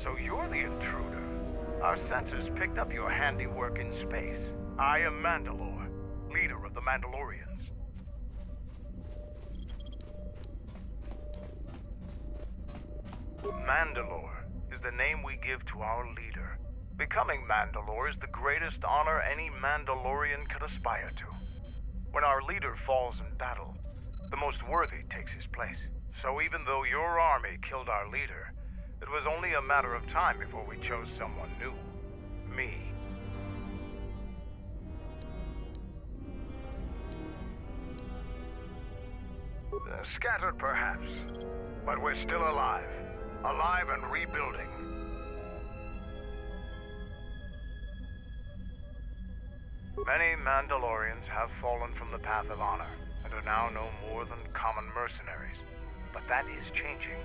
So you're the intruder. Our sensors picked up your handiwork in space. I am Mandalore, leader of the Mandalorians. Mandalore is the name we give to our leader. Becoming Mandalore is the greatest honor any Mandalorian could aspire to. When our leader falls in battle, the most worthy takes his place. So even though your army killed our leader, it was only a matter of time before we chose someone new. Me. Scattered perhaps, but we're still alive. Alive and rebuilding. Many Mandalorians have fallen from the path of honor and are now no more than common mercenaries. But that is changing.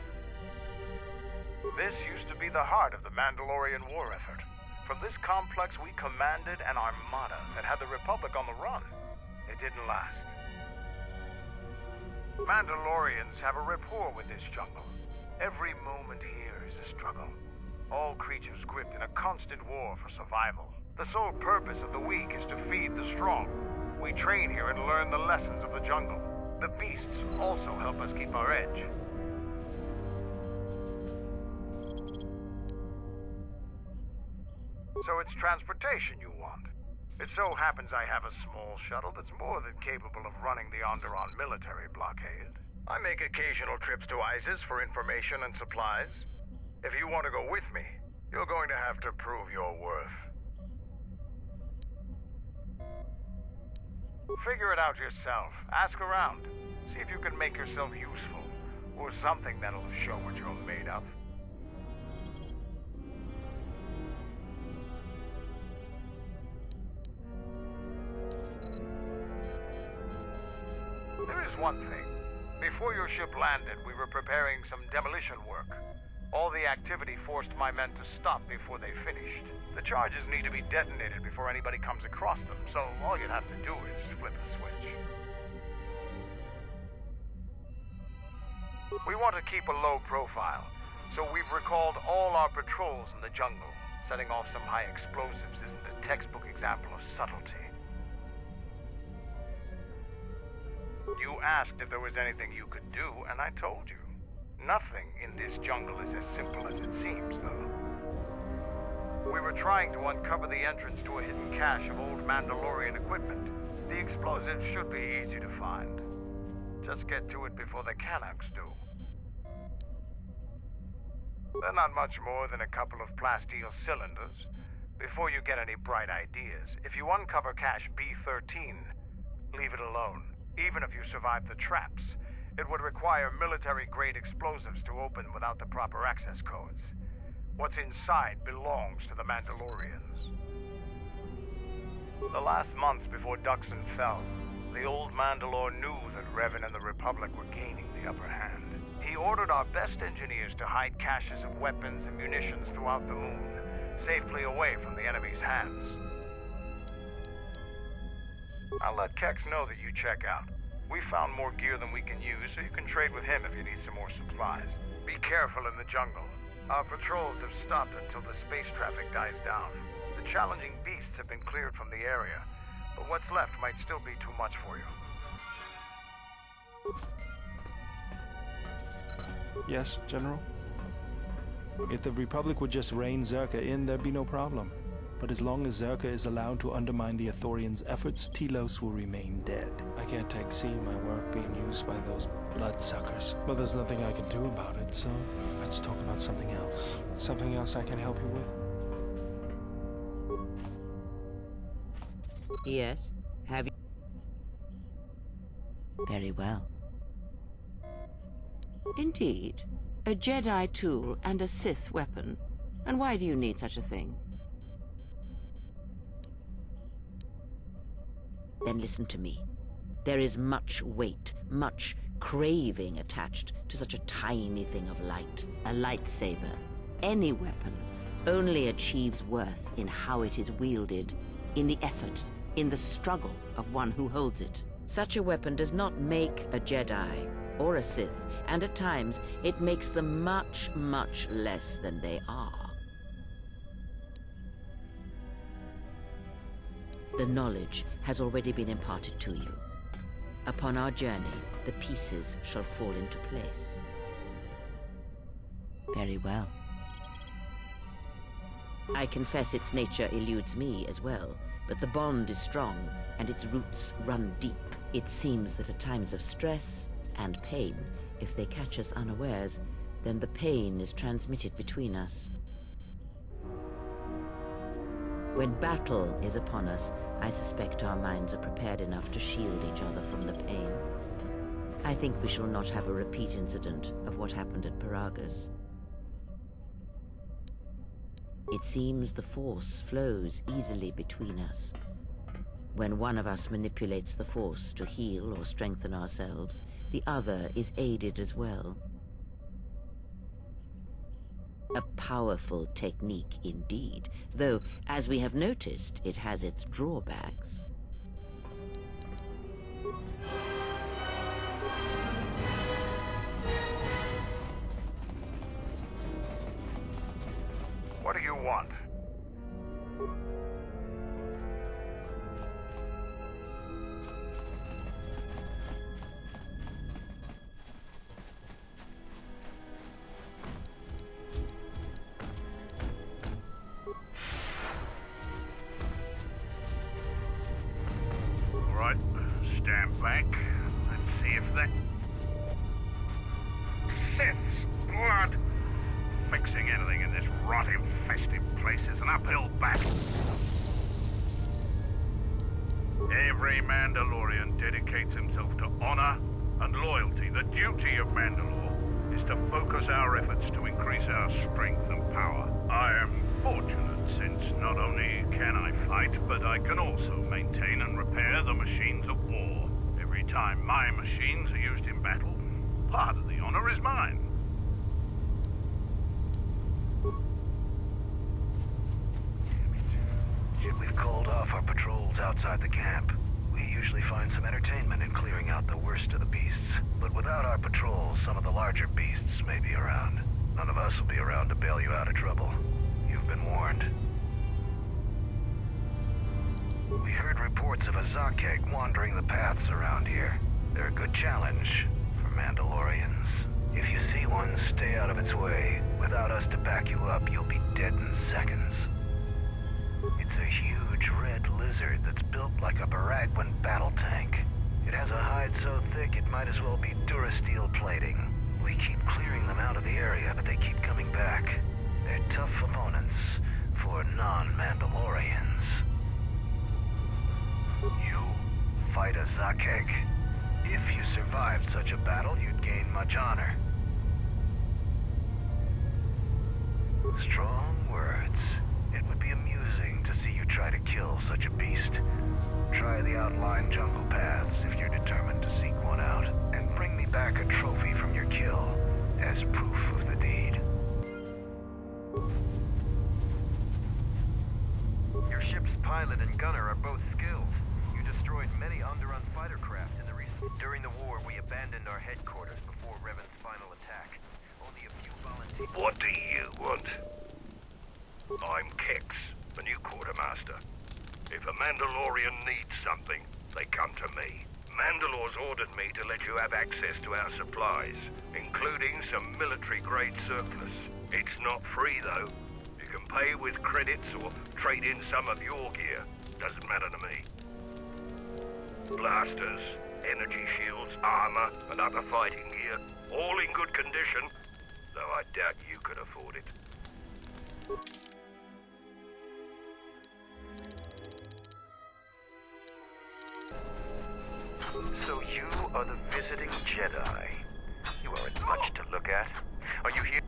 This used to be the heart of the Mandalorian war effort. From this complex we commanded an armada that had the Republic on the run. It didn't last. Mandalorians have a rapport with this jungle. Every moment here is a struggle. All creatures gripped in a constant war for survival. The sole purpose of the weak is to feed the strong. We train here and learn the lessons of the jungle. The beasts also help us keep our edge. So it's transportation you want. It so happens I have a small shuttle that's more than capable of running the Onderon military blockade. I make occasional trips to ISIS for information and supplies. If you want to go with me, you're going to have to prove your worth. Figure it out yourself. Ask around. See if you can make yourself useful, or something that'll show what you're made of. There is one thing. Before your ship landed, we were preparing some demolition work. All the activity forced my men to stop before they finished. The charges need to be detonated before anybody comes across them, so all you'd have to do is flip a switch. We want to keep a low profile, so we've recalled all our patrols in the jungle. Setting off some high explosives isn't a textbook example of subtlety. You asked if there was anything you could do, and I told you. Nothing in this jungle is as simple as it seems, though. We were trying to uncover the entrance to a hidden cache of old Mandalorian equipment. The explosives should be easy to find. Just get to it before the Canucks do. They're not much more than a couple of plasteel cylinders. Before you get any bright ideas, if you uncover cache B-13, leave it alone. Even if you survive the traps, it would require military-grade explosives to open without the proper access codes. What's inside belongs to the Mandalorians. The last months before Dxun fell, the old Mandalore knew that Revan and the Republic were gaining the upper hand. He ordered our best engineers to hide caches of weapons and munitions throughout the moon, safely away from the enemy's hands. I'll let Kex know that you check out. We found more gear than we can use, so you can trade with him if you need some more supplies. Be careful in the jungle. Our patrols have stopped until the space traffic dies down. The challenging beasts have been cleared from the area, but what's left might still be too much for you. Yes, General? If the Republic would just rein Zerka in, there'd be no problem. But as long as Zerka is allowed to undermine the Ithorians' efforts, Telos will remain dead. I can't take seeing my work being used by those bloodsuckers. But there's nothing I can do about it, so let's talk about something else. Something else I can help you with? Yes? Have you? Very well. Indeed. A Jedi tool and a Sith weapon. And why do you need such a thing? Then listen to me. There is much weight, much craving attached to such a tiny thing of light. A lightsaber, any weapon, only achieves worth in how it is wielded, in the effort, in the struggle of one who holds it. Such a weapon does not make a Jedi or a Sith, and at times it makes them much, much less than they are. The knowledge has already been imparted to you. Upon our journey, the pieces shall fall into place. Very well. I confess its nature eludes me as well, but the bond is strong, and its roots run deep. It seems that at times of stress and pain, if they catch us unawares, then the pain is transmitted between us. When battle is upon us, I suspect our minds are prepared enough to shield each other from the pain. I think we shall not have a repeat incident of what happened at Paragus. It seems the Force flows easily between us. When one of us manipulates the Force to heal or strengthen ourselves, the other is aided as well. A powerful technique indeed, though, as we have noticed, it has its drawbacks. What do you want? All right, stand back. Let's see if that... Sith's blood! Fixing anything in this rot-infested place is an uphill battle. Every Mandalorian dedicates himself to honor and loyalty. The duty of Mandalore is to focus our efforts to increase our strength and power. I am fortunate since not only can I fight, but I can also maintain and repair the machines of war. Every time my machines are used in battle, part of the honor is mine. We've called off our patrols outside the camp. We usually find some entertainment in clearing out the worst of the beasts. But without our patrols, some of the larger beasts may be around. None of us will be around to bail you out of trouble. You've been warned. We heard reports of a Zakek wandering the paths around here. They're a good challenge for Mandalorians. If you see one, stay out of its way. Without us to back you up, you'll be dead in seconds. It's a huge red lizard that's built like a Baragwin battle tank. It has a hide so thick it might as well be Durasteel plating. We keep clearing them out of the area, but they keep coming back. They're tough opponents for non-Mandalorians. You fight a Zakek? If you survived such a battle, you'd gain much honor. Strong words. It would be amusing to see you try to kill such a beast. Try the outlying jungle paths if you're determined to seek one out, and bring me back a trophy from your kill as proof of the deed. Your ship's pilot and gunner are both skilled. You destroyed many Onderon fighter craft in the recent... During the war, we abandoned our headquarters before Revan's final attack. Only a few volunteers... What do you want? I'm Kex, the new quartermaster. If a Mandalorian needs something, they come to me. Mandalore's ordered me to let you have access to our supplies, including some military-grade surplus. It's not free, though. You can pay with credits or trade in some of your gear. Doesn't matter to me. Blasters, energy shields, armor, and other fighting gear, all in good condition, though I doubt you could afford it. So you are the visiting Jedi. You aren't much to look at. Are you here?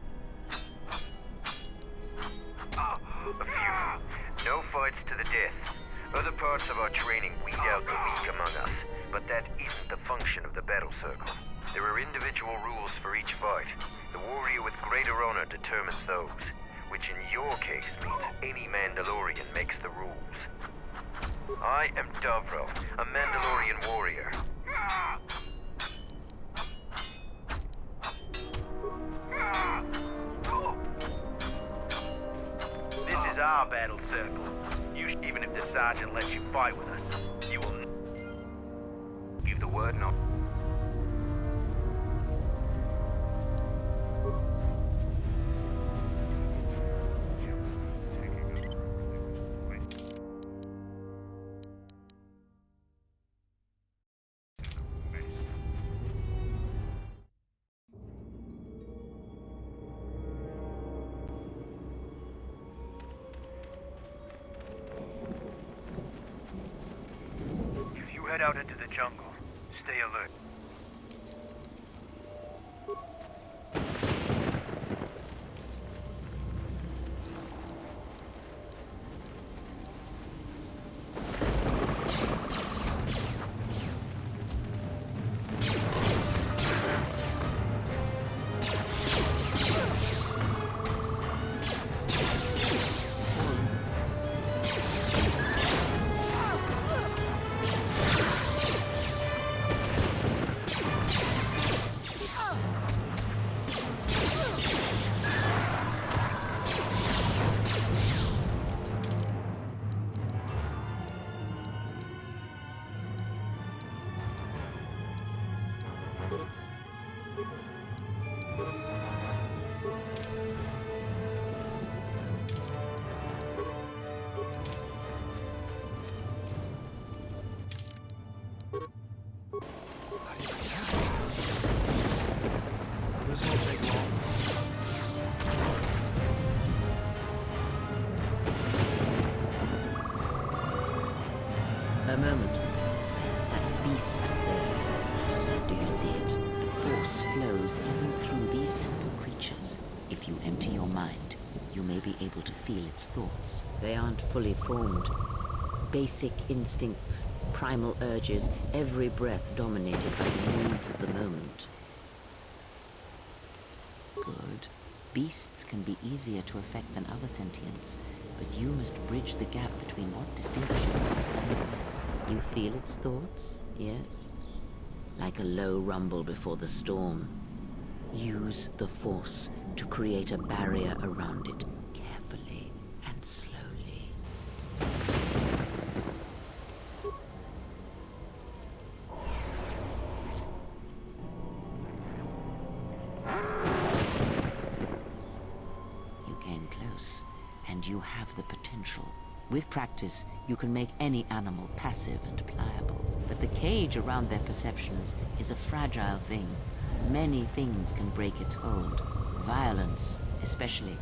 A few. No fights to the death. Other parts of our training weed out the weak among us, but that isn't the function of the battle circle. There are individual rules for each fight. The warrior with greater honor determines those, which in your case means any Mandalorian makes the rules. I am Davro, a Mandalorian warrior. This is our battle circle. Even if the Sergeant lets you fight with us, you will give the word not. Head out into the jungle. Stay alert. A moment. That beast there. Do you see it? The force flows even through these simple creatures. If you empty your mind, you may be able to feel its thoughts. They aren't fully formed. Basic instincts, primal urges, every breath dominated by the needs of the moment. Good. Beasts can be easier to affect than other sentients, but you must bridge the gap between what distinguishes us and them. You feel its thoughts, yes? Like a low rumble before the storm. Use the force to create a barrier around it, carefully and slowly. You came close, and you have the potential. With practice, you can make any animal passive and pliable. But the cage around their perceptions is a fragile thing. Many things can break its hold. Violence, especially.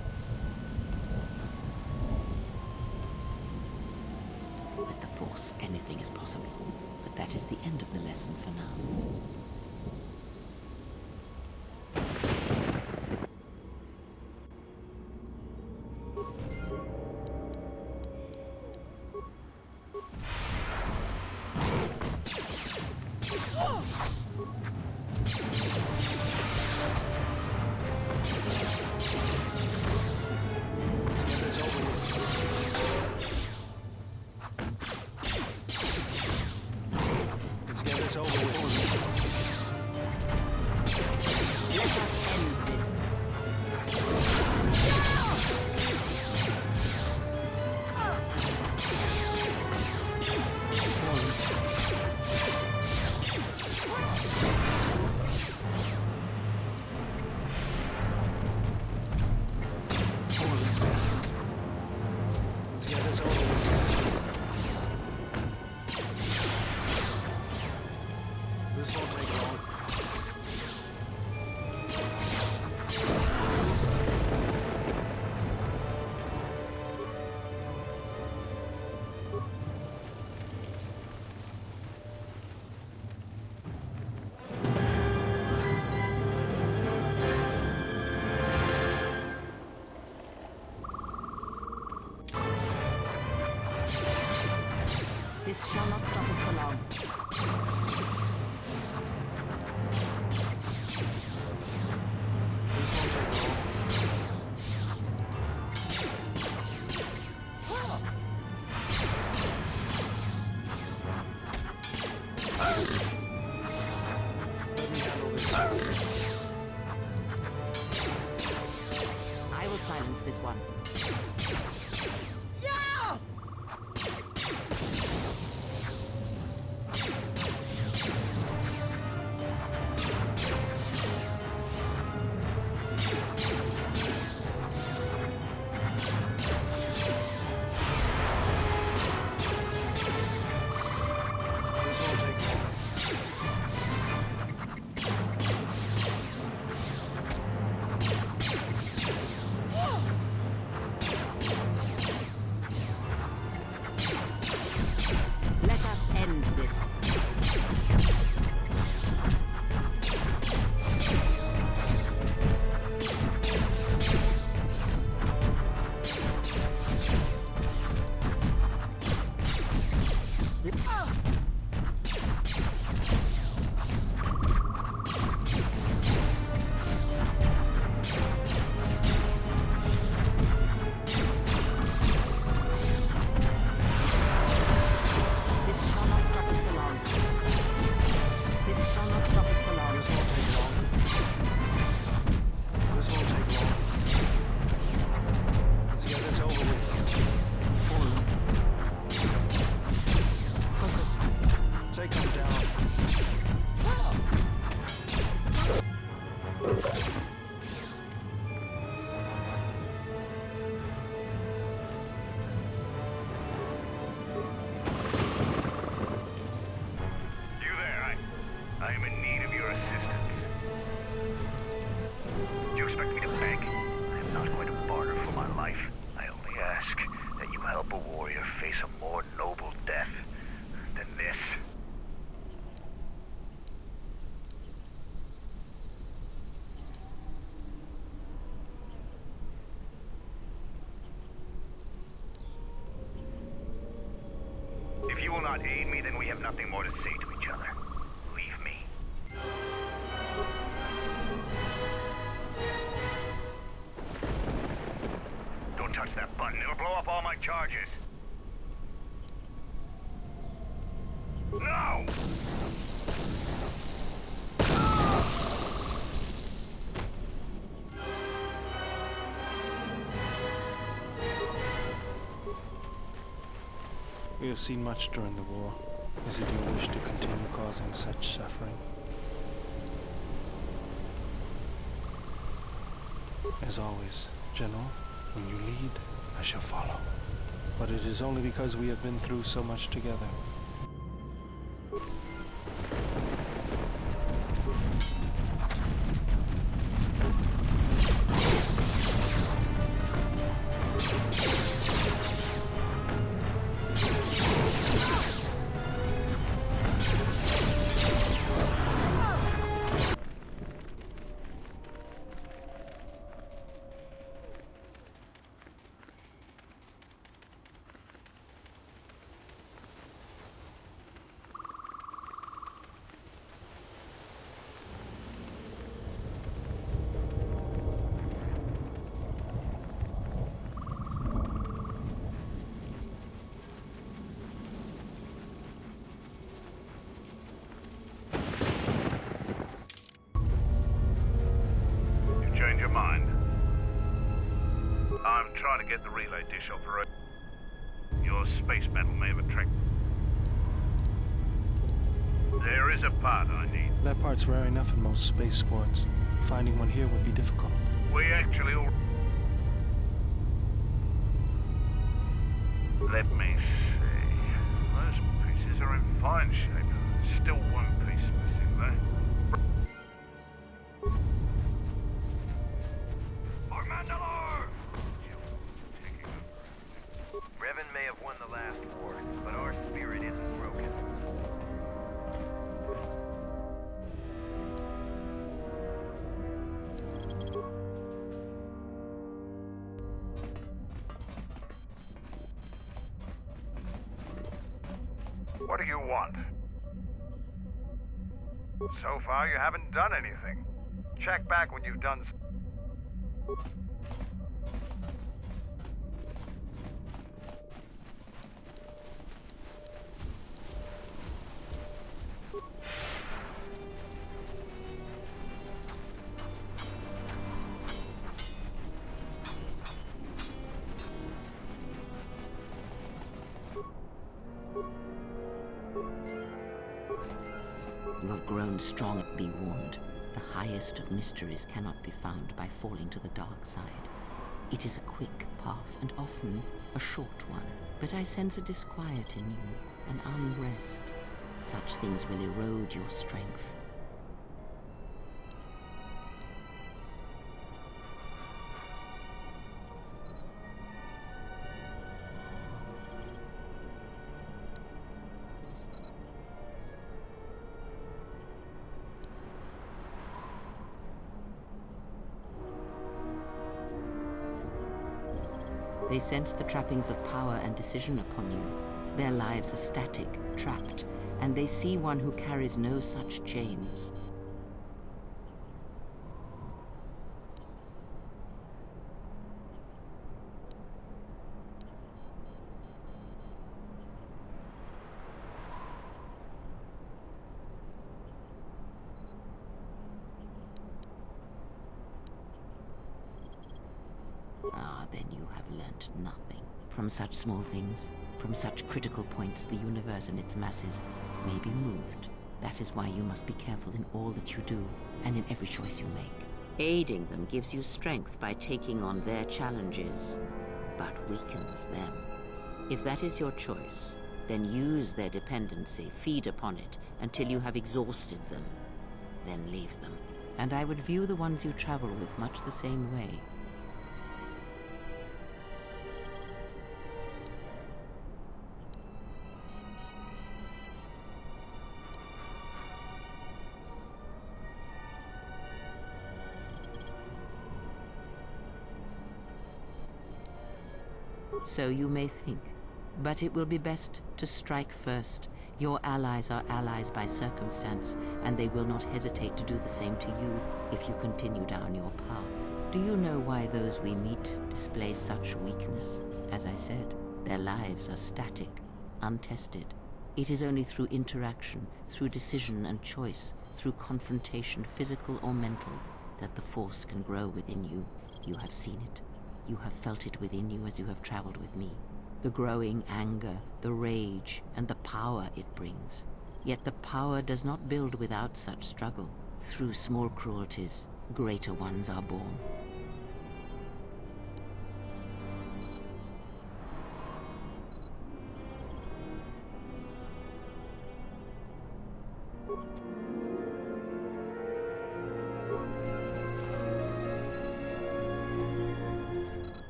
With the Force, anything is possible. But that is the end of the lesson for now. This shall not stop us for long. I will silence this one. you will not aid me, then we have nothing more to say to each other. Leave me. Don't touch that button. It'll blow up all my charges. No! We have seen much during the war. Is it your wish to continue causing such suffering? As always, General, when you lead, I shall follow. But it is only because we have been through so much together. To get the relay dish operated. Your space battle may have attracted. There is a part I need. That part's rare enough in most space sports. Finding one here would be difficult. We actually all... Let me see. Those pieces are in fine shape. Still one piece missing there. For Mandalore! Revan may have won the last war, but our spirit isn't broken. What do you want? So far, you haven't done anything. Check back when you've done... You have grown strong. Be warned. The highest of mysteries cannot be found by falling to the dark side. It is a quick path, and often a short one. But I sense a disquiet in you, an unrest. Such things will erode your strength. They sense the trappings of power and decision upon you. Their lives are static, trapped, and they see one who carries no such chains. Ah, then you have learnt nothing. From such small things, from such critical points, the universe and its masses may be moved. That is why you must be careful in all that you do, and in every choice you make. Aiding them gives you strength by taking on their challenges, but weakens them. If that is your choice, then use their dependency, feed upon it, until you have exhausted them. Then leave them. And I would view the ones you travel with much the same way. So you may think, But it will be best to strike first. Your allies are allies by circumstance, and they will not hesitate to do the same to you if you continue down your path. Do you know why those we meet display such weakness? As I said, their lives are static, untested. It is only through interaction, through decision and choice, through confrontation, physical or mental, that the Force can grow within you. You have seen it. You have felt it within you as you have traveled with me. The growing anger, the rage, and the power it brings. Yet the power does not build without such struggle. Through small cruelties, greater ones are born.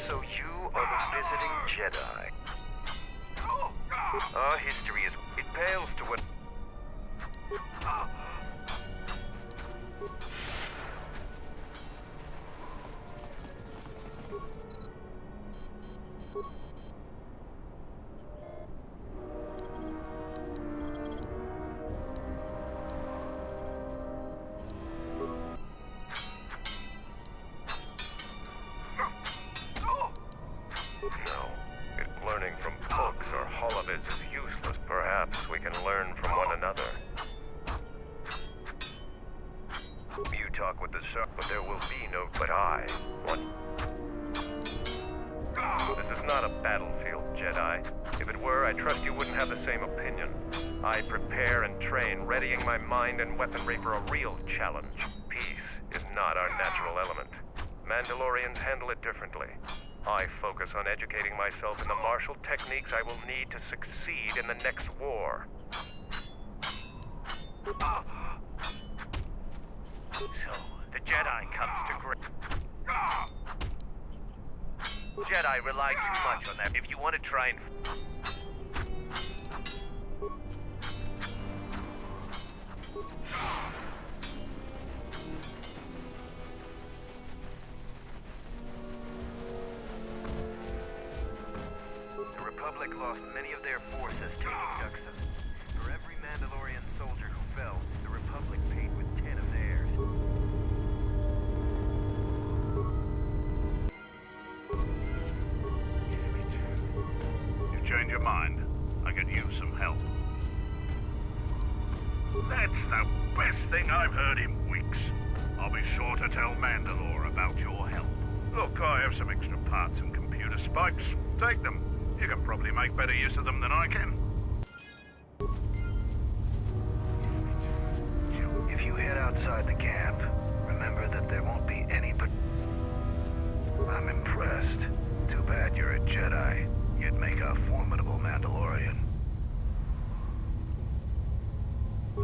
So you are the visiting Jedi. Our history is... it pales to what... No. If learning from books or holovids is useless, perhaps we can learn from one another. You talk with the Sir, but there will be no... But I want... This is not a battlefield, Jedi. If it were, I trust you wouldn't have the same opinion. I prepare and train, readying my mind and weaponry for a real challenge. Peace is not our natural element. Mandalorians handle it differently. I focus on educating myself in the martial techniques I will need to succeed in the next war. So, the Jedi comes to grips. Jedi rely too much on that. If you want to try and... The Republic lost many of their forces taking Dxun. For every Mandalorian soldier who fell, the Republic paid with 10 of theirs. You change your mind, I could use some help. That's the best thing I've heard in weeks. I'll be sure to tell Mandalore about your help. Look, I have some extra parts and computer spikes. Take them. You can probably make better use of them than I can. If you head outside the camp, remember that there won't be any but... I'm impressed. Too bad you're a Jedi. You'd make a formidable Mandalorian.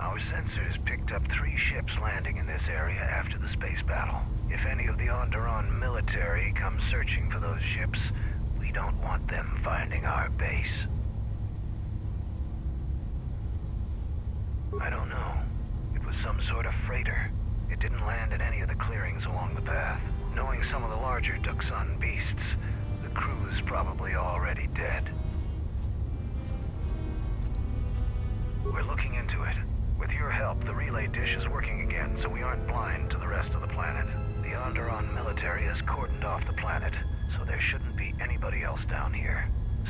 Our sensors picked up 3 ships landing in this area after the space battle. If any of the Onderon military come searching for those ships, we don't want them finding our base. I don't know. It was some sort of freighter. It didn't land in any of the clearings along the path. Knowing some of the larger Dxun beasts, the crew's probably already dead. We're looking into it. With your help, the relay dish is working again, so we aren't blind to the rest of the planet. The Onderon military has cordoned off the planet, so there shouldn't be anybody else down here.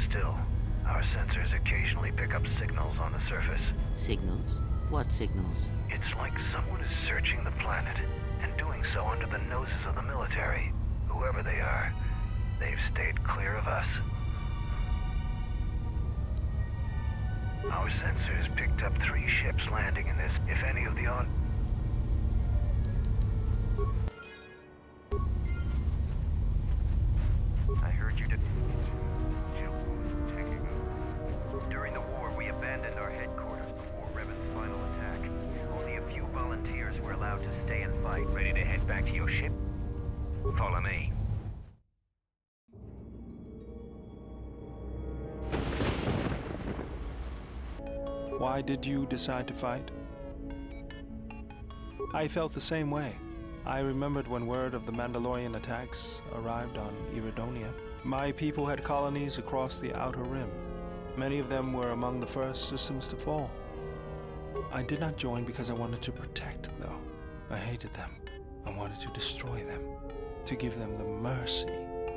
Still, our sensors occasionally pick up signals on the surface. Signals? What signals? It's like someone is searching the planet, and doing so under the noses of the military. Whoever they are, they've stayed clear of us. Our sensors picked up 3 ships landing in this. If any of the I heard you did... During the war, we abandoned our headquarters before Revan's final attack. Only a few volunteers were allowed to stay and fight. Ready to head back to your ship? Follow me. Why did you decide to fight? I felt the same way. I remembered when word of the Mandalorian attacks arrived on Iridonia. My people had colonies across the Outer Rim. Many of them were among the first systems to fall. I did not join because I wanted to protect, though. I hated them. I wanted to destroy them, to give them the mercy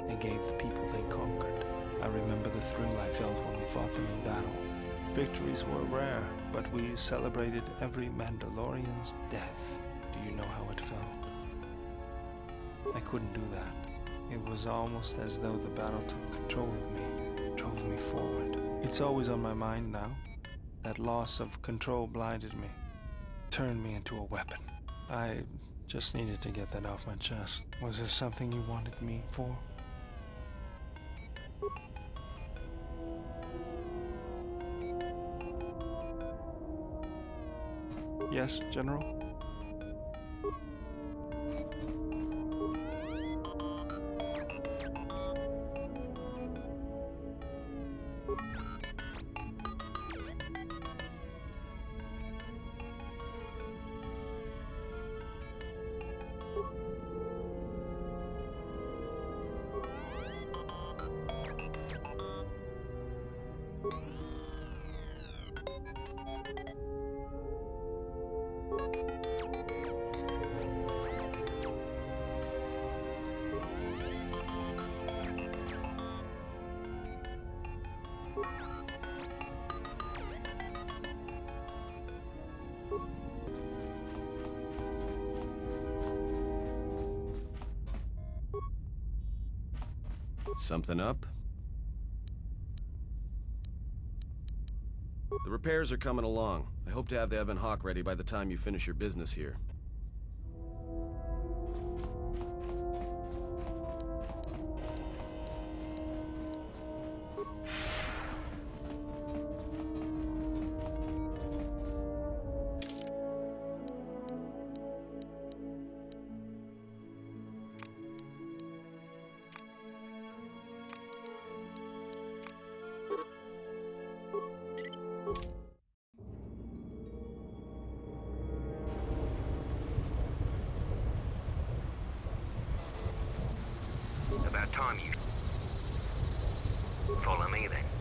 they gave the people they conquered. I remember the thrill I felt when we fought them in battle. Victories were rare, but we celebrated every Mandalorian's death. Do you know how it felt? I couldn't do that. It was almost as though the battle took control of me, drove me forward. It's always on my mind now. That loss of control blinded me, turned me into a weapon. I just needed to get that off my chest. Was there something you wanted me for? Yes, General? Something up? The repairs are coming along. I hope to have the Ebon Hawk ready by the time you finish your business here.